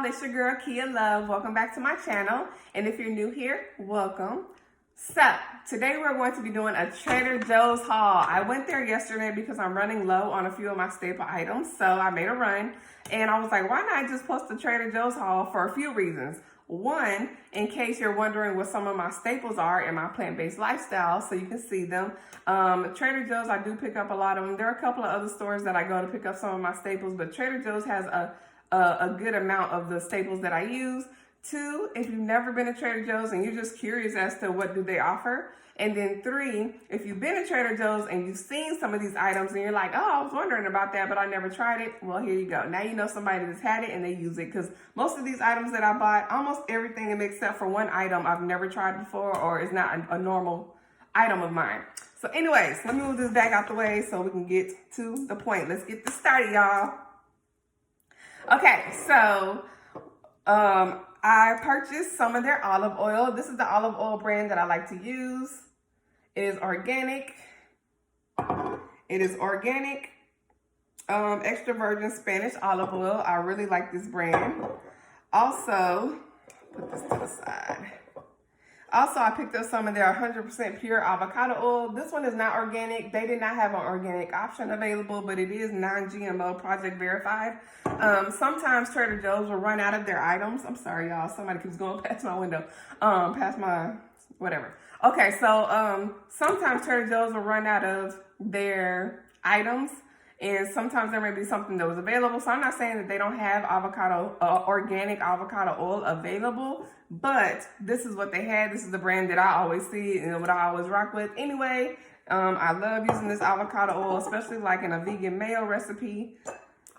y'all, it's your girl Kia Love. Welcome back to my channel, and if you're new here, welcome. So today we're going to be doing a Trader Joe's haul. I went there yesterday because I'm running low on a few of my staple items, so I made a run, and I was like, why not just post a Trader Joe's haul for a few reasons. One, in case you're wondering what some of my staples are in my plant-based lifestyle, so you can see them. Trader Joe's, I do pick up a lot of them. There are a couple of other stores that I go to pick up some of my staples, but Trader Joe's has a good amount of the staples that I use. Two, if you've never been to Trader Joe's and you're just curious as to what do they offer. And then three, if you've been to Trader Joe's and you've seen some of these items and you're like, oh, I was wondering about that, but I never tried it. Well, here you go. Now you know somebody that's had it and they use it, because most of these items that I bought, almost everything except for one item I've never tried before or is not a normal item of mine. So anyways, let me move this back out the way so we can get to the point. Let's get this started, y'all. Okay, so I purchased some of their olive oil. This is the olive oil brand that I like to use. It is organic. It is organic, extra virgin Spanish olive oil. I really like this brand. Also, put this to the side. Also, I picked up some of their 100% pure avocado oil. This one is not organic. They did not have an organic option available, but it is non-GMO project verified. Sometimes Trader Joe's will run out of their items. I'm sorry, y'all. Somebody keeps going past my window, past my whatever. Okay, so sometimes Trader Joe's will run out of their items, and sometimes there may be something that was available. So I'm not saying that they don't have organic avocado oil available, but this is what they had. This is the brand that I always see and what I always rock with. Anyway, I love using this avocado oil, especially like in a vegan mayo recipe,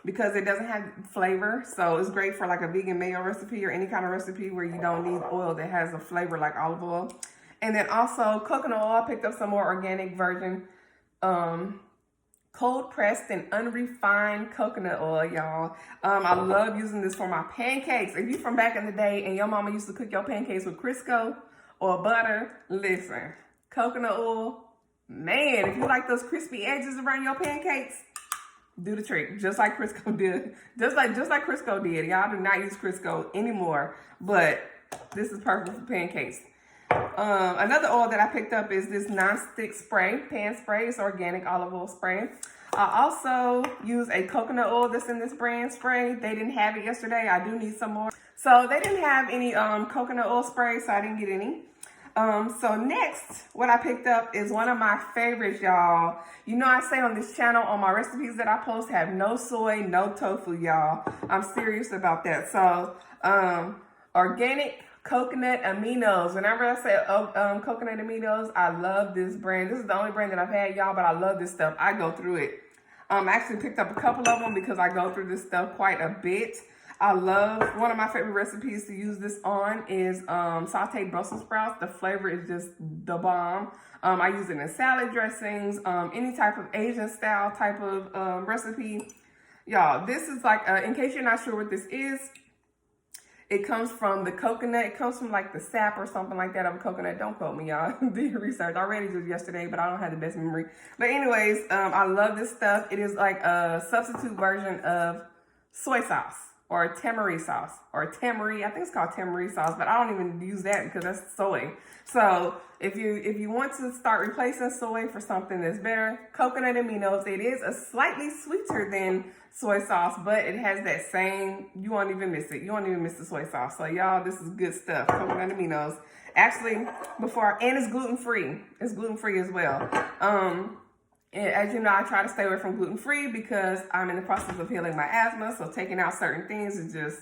because it doesn't have flavor. So it's great for like a vegan mayo recipe or any kind of recipe where you don't need oil that has a flavor like olive oil. And then also coconut oil. I picked up some more organic virgin cold pressed and unrefined coconut oil, y'all. I love using this for my pancakes. If you from back in the day and your mama used to cook your pancakes with Crisco or butter, listen, coconut oil, man, if you like those crispy edges around your pancakes, do the trick, just like Crisco did. Just like Crisco did. Y'all do not use Crisco anymore, but this is perfect for pancakes. Another oil that I picked up is this non-stick spray, pan spray. It's organic olive oil spray. I also use a coconut oil that's in this brand spray. They didn't have it yesterday. I do need some more. So they didn't have any coconut oil spray, so I didn't get any. So next, what I picked up is one of my favorites, y'all. You know, I say on this channel, on my recipes that I post, have no soy, no tofu, y'all. I'm serious about that. So organic coconut aminos. Whenever I say coconut aminos, I love this brand. This is the only brand that I've had, y'all, but I love this stuff. I go through it. I actually picked up a couple of them because I go through this stuff quite a bit. I love, one of my favorite recipes to use this on is sauteed Brussels sprouts. The flavor is just the bomb. I use it in salad dressings, any type of Asian style type of recipe. Y'all, this is like, in case you're not sure what this is, it comes from the coconut. It comes from like the sap or something like that of a coconut. Don't quote me, y'all. Do your research. I read it just yesterday, but I don't have the best memory. But anyways, I love this stuff. It is like a substitute version of soy sauce or tamari sauce or tamari. I think it's called tamari sauce, but I don't even use that because that's soy. So if you want to start replacing soy for something that's better, coconut aminos. It is a slightly sweeter than soy sauce, but it has that same, you won't even miss it. You won't even miss the soy sauce. So y'all, this is good stuff. Coconut aminos. Actually, and it's gluten-free. It's gluten-free as well. As you know, I try to stay away from gluten-free because I'm in the process of healing my asthma. So taking out certain things is just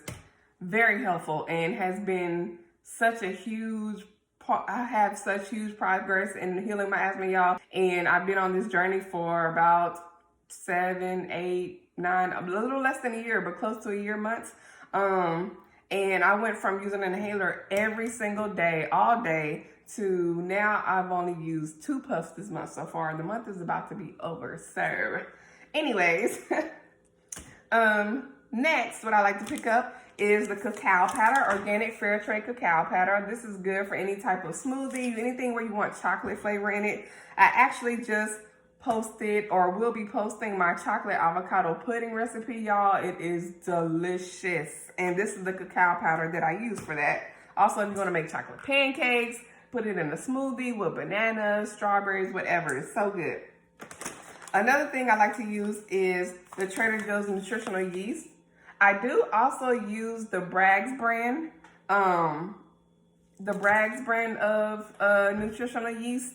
very helpful and has been such a huge part. I have such huge progress in healing my asthma, y'all. And I've been on this journey for about 7, 8, 9, a little less than a year, but close to a year months. And I went from using an inhaler every single day, all day, to now I've only used 2 puffs this month so far, and the month is about to be over. So anyways, next, what I like to pick up is the cacao powder, organic fair trade cacao powder. This is good for any type of smoothie, anything where you want chocolate flavor in it. I actually just posted or will be posting my chocolate avocado pudding recipe, y'all. It is delicious. And this is the cacao powder that I use for that. Also, if you want to make chocolate pancakes, put it in a smoothie with bananas, strawberries, whatever. It's so good. Another thing I like to use is the Trader Joe's nutritional yeast. I do also use the Bragg's brand, of nutritional yeast.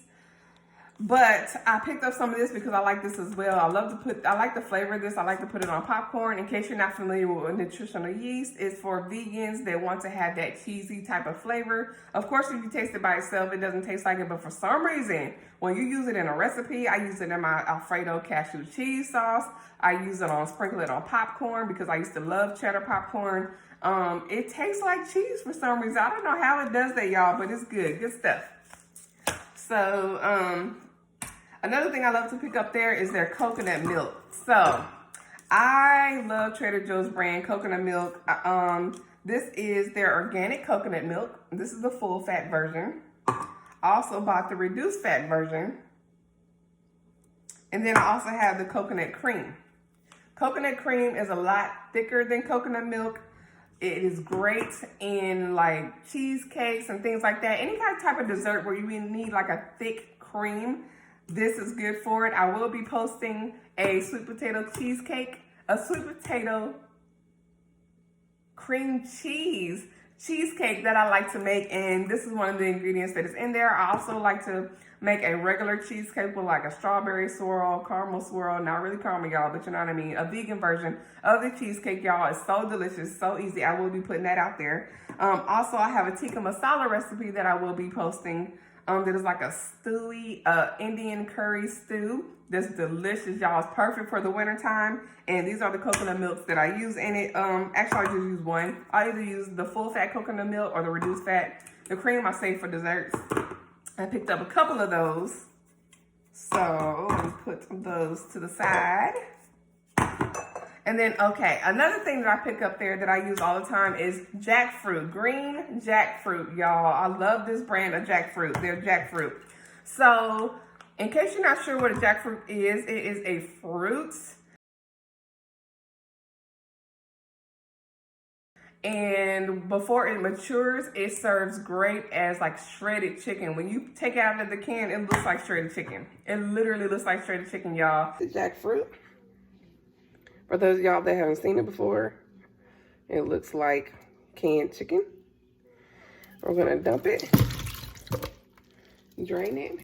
But I picked up some of this because I like this as well. I like the flavor of this. I like to put it on popcorn. In case you're not familiar with nutritional yeast, it's for vegans that want to have that cheesy type of flavor. Of course, if you taste it by itself, it doesn't taste like it. But for some reason, when you use it in a recipe, I use it in my Alfredo cashew cheese sauce. I use it sprinkle it on popcorn because I used to love cheddar popcorn. It tastes like cheese for some reason. I don't know how it does that, y'all, but it's good. Good stuff. So, another thing I love to pick up there is their coconut milk. So, I love Trader Joe's brand coconut milk. This is their organic coconut milk. This is the full fat version. I also bought the reduced fat version. And then I also have the coconut cream. Coconut cream is a lot thicker than coconut milk. It is great in like cheesecakes and things like that. Any kind of type of dessert where you need like a thick cream, this is good for it. I will be posting a sweet potato cheesecake, a sweet potato cream cheesecake that I like to make, and this is one of the ingredients that is in there. I also like to make a regular cheesecake with like a strawberry swirl, caramel swirl, not really caramel, y'all, but you know what I mean, a vegan version of the cheesecake, y'all. It's so delicious, so easy. I will be putting that out there. Also, I have a tikka masala recipe that I will be posting. That is like a stewy Indian curry stew that's delicious, y'all. It's perfect for the winter time. And these are the coconut milks that I use in it. Actually, I just use one. I either use the full fat coconut milk or the reduced fat. The cream I save for desserts. I picked up a couple of those. So, let me put those to the side. And then, okay, another thing that I pick up there that I use all the time is Jackfruit, green Jackfruit, y'all. I love this brand of Jackfruit. They're Jackfruit. So, in case you're not sure what a jackfruit is, it is a fruit. And before it matures, it serves great as like shredded chicken. When you take it out of the can, it looks like shredded chicken. It literally looks like shredded chicken, y'all. The jackfruit. For those of y'all that haven't seen it before, it looks like canned chicken. We're gonna dump it, drain it.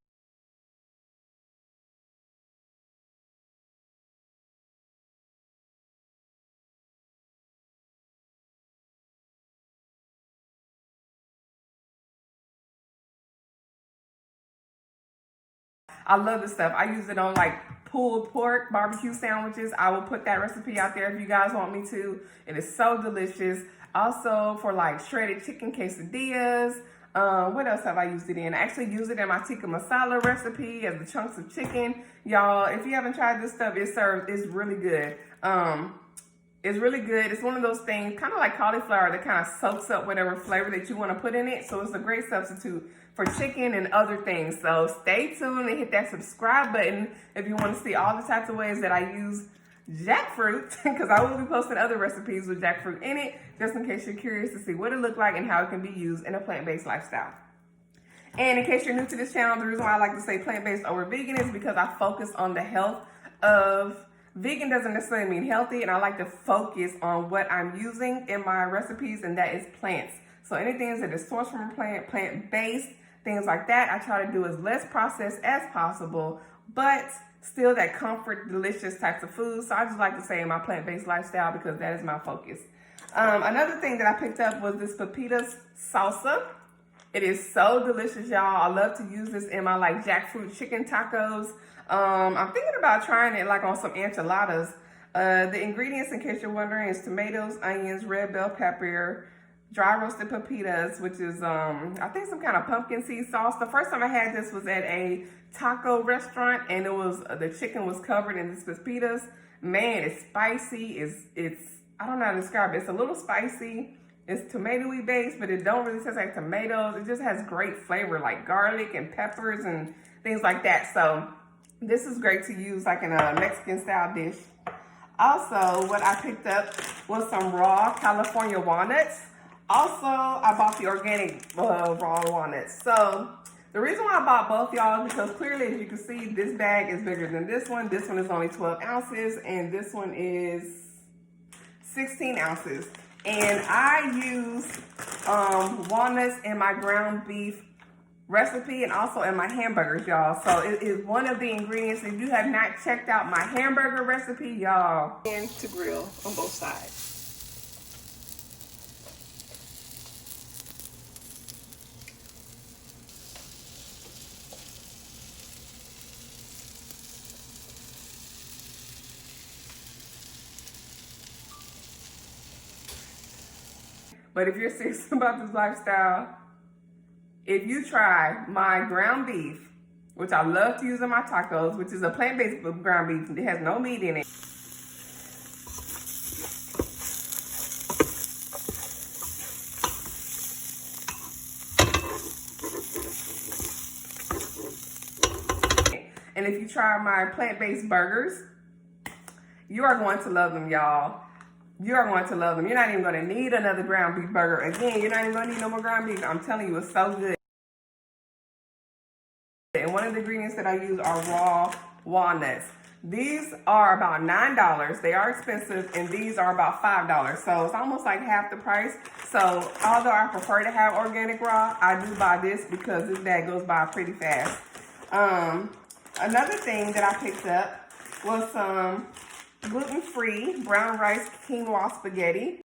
I love this stuff. I use it on like pulled pork barbecue sandwiches. I will put that recipe out there if you guys want me to. It is so delicious. Also for like shredded chicken quesadillas. What else have I used it in? I actually use it in my tikka masala recipe as the chunks of chicken. Y'all, if you haven't tried this stuff, it's really good. It's really good. It's one of those things, kind of like cauliflower, that kind of soaks up whatever flavor that you want to put in it. So it's a great substitute for chicken and other things. So stay tuned and hit that subscribe button if you want to see all the types of ways that I use jackfruit, because I will be posting other recipes with jackfruit in it, just in case you're curious to see what it looks like and how it can be used in a plant-based lifestyle. And in case you're new to this channel, the reason why I like to say plant-based over vegan is because I focus on the health of vegan. Doesn't necessarily mean healthy, and I like to focus on what I'm using in my recipes, and that is plants. So anything that is sourced from a plant, plant-based, things like that, I try to do as less processed as possible, but still that comfort, delicious types of food. So I just like to say in my plant-based lifestyle because that is my focus. Another thing that I picked up was this pepitas salsa. It is so delicious, y'all. I love to use this in my like jackfruit chicken tacos. I'm thinking about trying it like on some enchiladas. The ingredients, in case you're wondering, is tomatoes, onions, red bell pepper, dry roasted pepitas, which is I think some kind of pumpkin seed sauce. The first time I had this was at a taco restaurant, and it was the chicken was covered in this pepitas. Man, it's spicy. It's I don't know how to describe it. It's a little spicy. It's tomatoey based, but it don't really taste like tomatoes. It just has great flavor, like garlic and peppers and things like that. So This is great to use like in a Mexican style dish. Also, what I picked up was some raw California walnuts. Also, I bought the organic raw walnuts. So the reason why I bought both, y'all, is because clearly, as you can see, this bag is bigger than this one. This one is only 12 ounces, and this one is 16 ounces. And I use walnuts in my ground beef recipe and also in my hamburgers, y'all. So it is one of the ingredients. If you have not checked out my hamburger recipe, y'all, and to grill on both sides. But if you're serious about this lifestyle, if you try my ground beef, which I love to use in my tacos, which is a plant-based ground beef, it has no meat in it. And if you try my plant-based burgers, you are going to love them, y'all. You are going to love them. You're not even going to need another ground beef burger. Again, you're not even going to need no more ground beef. I'm telling you, it's so good. And one of the ingredients that I use are raw walnuts. These are about $9. They are expensive, and these are about $5. So it's almost like half the price. So although I prefer to have organic raw, I do buy this because this bag goes by pretty fast. Another thing that I picked up was some gluten-free brown rice quinoa spaghetti.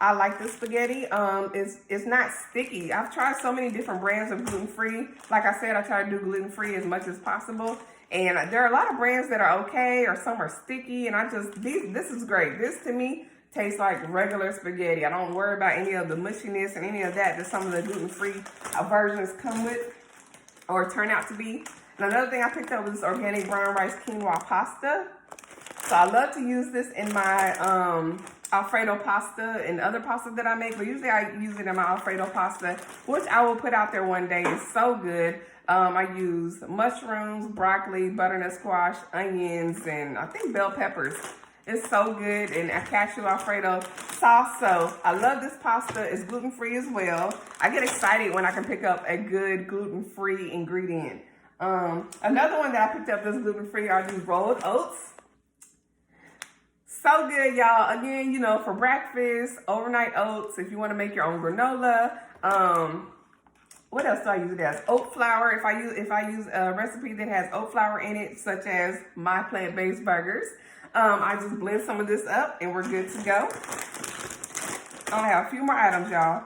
I like this spaghetti. It's not sticky. I've tried so many different brands of gluten-free. Like I said, I try to do gluten-free as much as possible. And there are a lot of brands that are okay, or some are sticky. And this is great. This to me tastes like regular spaghetti. I don't worry about any of the mushiness and any of that some of the gluten-free versions come with or turn out to be. And another thing I picked up was this organic brown rice quinoa pasta. So I love to use this in my Alfredo pasta and other pasta that I make, but usually I use it in my Alfredo pasta, which I will put out there one day. It's so good. I use mushrooms, broccoli, butternut squash, onions, and I think bell peppers. It's so good, and a cashew Alfredo sauce. So I love this pasta. It's gluten-free as well. I get excited when I can pick up a good gluten-free ingredient. Another one that I picked up that's gluten-free are these rolled oats. So good, y'all. Again, you know, for breakfast, overnight oats, if you want to make your own granola. What else do I use it as? Oat flour. If I use a recipe that has oat flour in it, such as my plant-based burgers, I just blend some of this up and we're good to go. I have a few more items, y'all.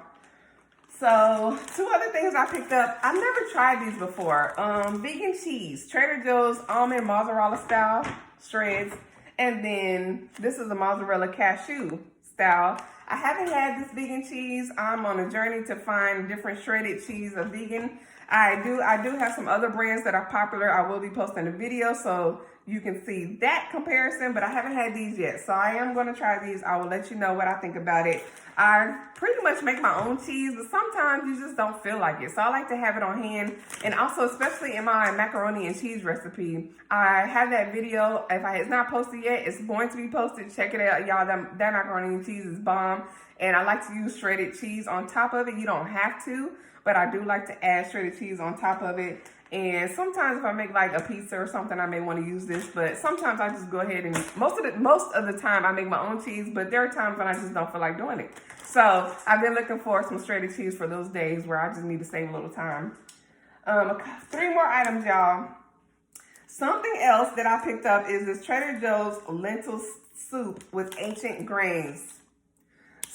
So, two other things I picked up. I've never tried these before. Vegan cheese, Trader Joe's almond mozzarella style shreds. And then this is a mozzarella cashew style. I haven't had this vegan cheese. I'm on a journey to find different shredded cheese of vegan. I do have some other brands that are popular. I will be posting a video so you can see that comparison, but I haven't had these yet. So I am going to try these. I will let you know what I think about it. I pretty much make my own cheese, but sometimes you just don't feel like it. So I like to have it on hand. And also, especially in my macaroni and cheese recipe, I have that video. If it's not posted yet, it's going to be posted. Check it out, y'all. That macaroni and cheese is bomb. And I like to use shredded cheese on top of it. You don't have to, but I do like to add shredded cheese on top of it. And sometimes if I make like a pizza or something, I may want to use this, but sometimes I just go ahead and most of the time I make my own cheese, but there are times when I just don't feel like doing it. So I've been looking for some shredded cheese for those days where I just need to save a little time. 3 more items, y'all. Something else that I picked up is this Trader Joe's lentil soup with ancient grains.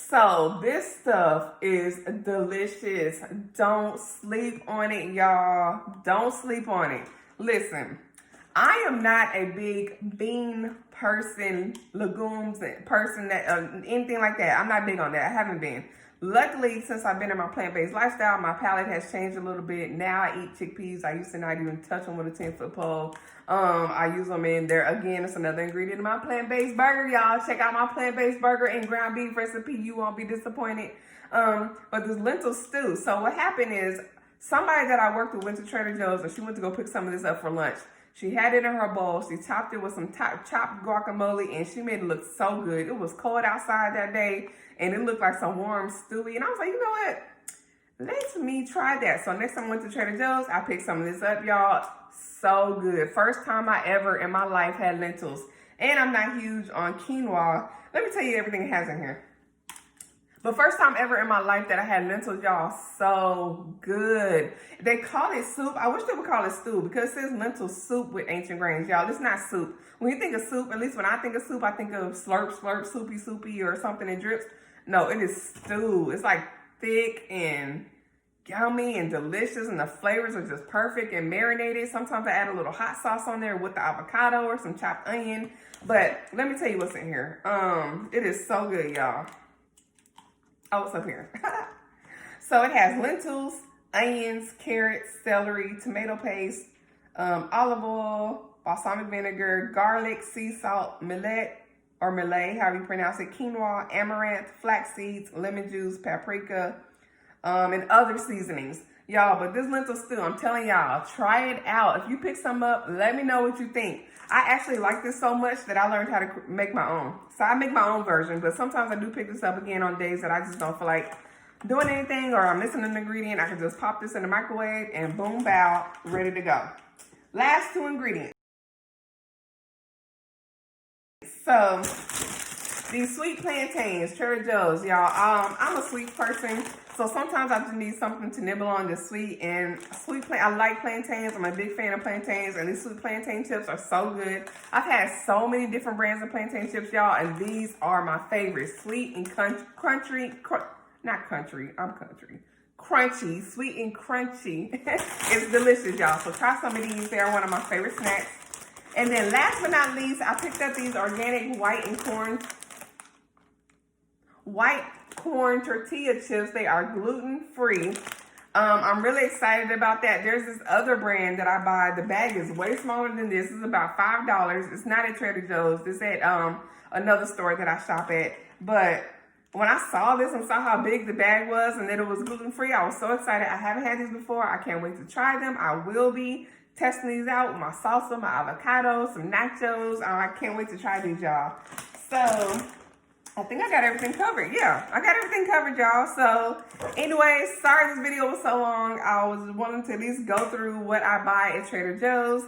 So this stuff is delicious. Don't sleep on it, y'all. Don't sleep on it. Listen, I am not a big bean person, legumes person, that anything like that. I'm not big on that. I haven't been. Luckily, since I've been in my plant-based lifestyle, my palate has changed a little bit. Now I eat chickpeas. I used to not even touch them with a 10-foot pole. I use them in there. Again, it's another ingredient in my plant-based burger, y'all. Check out my plant-based burger and ground beef recipe. You won't be disappointed. But this lentil stew. So what happened is, Somebody that I worked with went to Trader Joe's and she went to go pick some of this up for lunch. She had it in her bowl. She topped it with some chopped guacamole, and she made it look so good. It was cold outside that day, and it looked like some warm stewy. And I was like, you know what? Let me try that. So next time I went to Trader Joe's, I picked some of this up, y'all. So good. First time I ever in my life had lentils. And I'm not huge on quinoa. Let me tell you everything it has in here. But first time ever in my life that I had lentils, y'all, so good. They call it soup. I wish they would call it stew because it says lentil soup with ancient grains, y'all. It's not soup. When you think of soup, at least when I think of soup, I think of slurp, soupy, or something that drips. No, it is stew. It's like thick and yummy and delicious, and the flavors are just perfect and marinated. Sometimes I add a little hot sauce on there with the avocado or some chopped onion. But let me tell you what's in here. It is so good, y'all. Oh, it's up here. So it has lentils, onions, carrots, celery, tomato paste, olive oil, balsamic vinegar, garlic, sea salt, millet, or millet, however you pronounce it, quinoa, amaranth, flax seeds, lemon juice, paprika, and other seasonings. Y'all, but this lentil stew, I'm telling y'all, try it out. If you pick some up, let me know what you think. I actually like this so much that I learned how to make my own. So I make my own version, but sometimes I do pick this up again on days that I just don't feel like doing anything or I'm missing an ingredient. I can just pop this in the microwave and boom, bow, ready to go. Last two ingredients. So these sweet plantains, Trader Joe's, y'all. I'm a sweet person, so sometimes I just need something to nibble on that's sweet. And I like plantains. I'm a big fan of plantains, and these sweet plantain chips are so good. I've had so many different brands of plantain chips, y'all, and these are my favorites. Sweet and crunchy, crunchy, sweet and crunchy. It's delicious, y'all. So try some of these. They are one of my favorite snacks. And then last but not least, I picked up these organic white corn tortilla chips. They are gluten-free. I'm really excited about that. There's this other brand that I buy. The bag is way smaller than this. It's about $5. It's not at Trader Joe's. It's at another store that I shop at. But when I saw this and saw how big the bag was and that it was gluten-free, I was so excited. I haven't had these before. I can't wait to try them. I will be testing these out with my salsa, my avocado, some nachos. I can't wait to try these, y'all. So I think I got everything covered. Yeah, I got everything covered, y'all. So anyways, sorry this video was so long. I was wanting to at least go through what I buy at Trader Joe's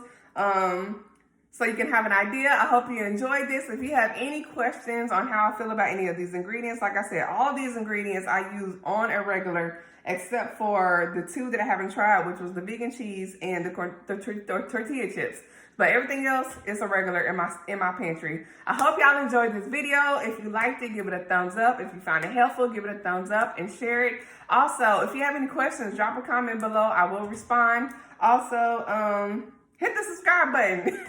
so you can have an idea. I hope you enjoyed this. If you have any questions on how I feel about any of these ingredients, like I said, all these ingredients I use on a regular, except for the two that I haven't tried, which was the vegan cheese and the tortilla chips. But everything else is a regular in my pantry. I hope y'all enjoyed this video. If you liked it, give it a thumbs up. If you found it helpful, give it a thumbs up and share it. Also, if you have any questions, drop a comment below. I will respond. Also, hit the subscribe button.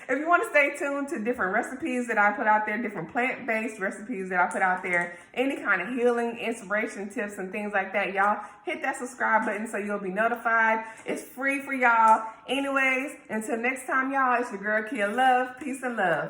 If you want to stay tuned to different recipes that I put out there, different plant-based recipes that I put out there, any kind of healing, inspiration tips and things like that, y'all, hit that subscribe button so you'll be notified. It's free for y'all. Anyways, until next time, y'all, it's your girl, Kia Love. Peace and love.